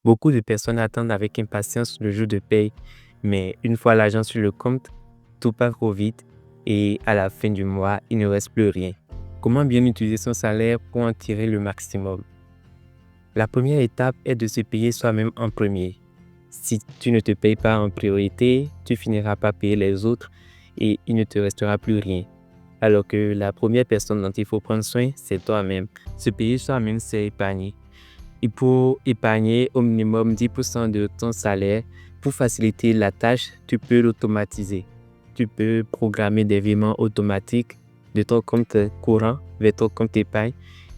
Beaucoup de personnes attendent avec impatience le jour de paye, mais une fois l'argent sur le compte, tout part trop vite et à la fin du mois, il ne reste plus rien. Comment bien utiliser son salaire pour en tirer le maximum? La première étape est de se payer soi-même en premier. Si tu ne te payes pas en priorité, tu finiras par payer les autres et il ne te restera plus rien. Alors que la première personne dont il faut prendre soin, c'est toi-même. Se payer soi-même, c'est épargner. Il faut épargner au minimum 10% de ton salaire. Pour faciliter la tâche, tu peux l'automatiser. Tu peux programmer des virements automatiques de ton compte courant vers ton compte épargne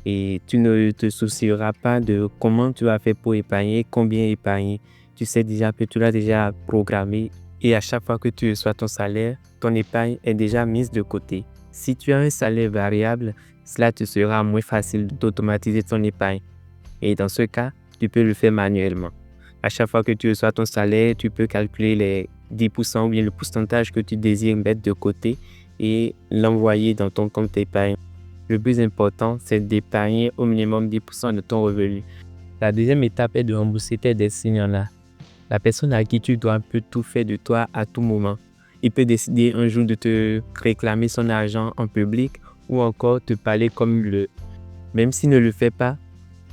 et tu ne te soucieras pas de comment tu vas faire pour épargner, combien épargner. Tu sais déjà que tu l'as déjà programmé et à chaque fois que tu reçois ton salaire, ton épargne est déjà mise de côté. Si tu as un salaire variable, cela te sera moins facile d'automatiser ton épargne. Et dans ce cas, tu peux le faire manuellement. À chaque fois que tu reçois ton salaire, tu peux calculer les 10% ou bien le pourcentage que tu désires mettre de côté et l'envoyer dans ton compte épargne. Le plus important, c'est d'épargner au minimum 10% de ton revenu. La deuxième étape est de rembourser tes dettes s'il y en a. La personne à qui tu dois peut tout faire de toi à tout moment. Il peut décider un jour de te réclamer son argent en public ou encore te parler comme il le. Même s'il ne le fait pas,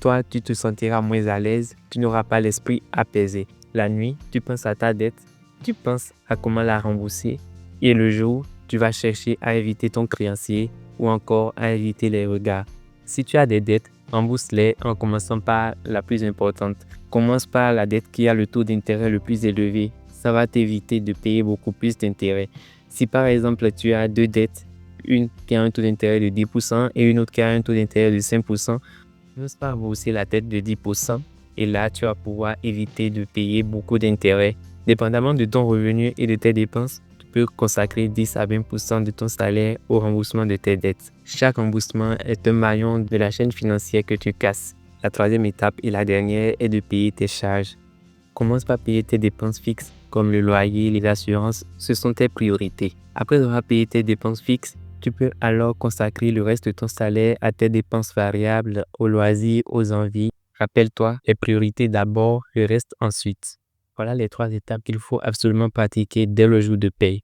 toi, tu te sentiras moins à l'aise, tu n'auras pas l'esprit apaisé. La nuit, tu penses à ta dette, tu penses à comment la rembourser et le jour, tu vas chercher à éviter ton créancier ou encore à éviter les regards. Si tu as des dettes, rembourse-les en commençant par la plus importante. Commence par la dette qui a le taux d'intérêt le plus élevé. Ça va t'éviter de payer beaucoup plus d'intérêt. Si par exemple tu as deux dettes, une qui a un taux d'intérêt de 10% et une autre qui a un taux d'intérêt de 5%, n'ose pas rembourser la dette de 10% et là, tu vas pouvoir éviter de payer beaucoup d'intérêts. Dépendamment de ton revenu et de tes dépenses, tu peux consacrer 10 à 20% de ton salaire au remboursement de tes dettes. Chaque remboursement est un maillon de la chaîne financière que tu casses. La troisième étape et la dernière est de payer tes charges. Commence par payer tes dépenses fixes comme le loyer, les assurances, ce sont tes priorités. Après avoir payé tes dépenses fixes, tu peux alors consacrer le reste de ton salaire à tes dépenses variables, aux loisirs, aux envies. Rappelle-toi, les priorités d'abord, le reste ensuite. Voilà les trois étapes qu'il faut absolument pratiquer dès le jour de paye.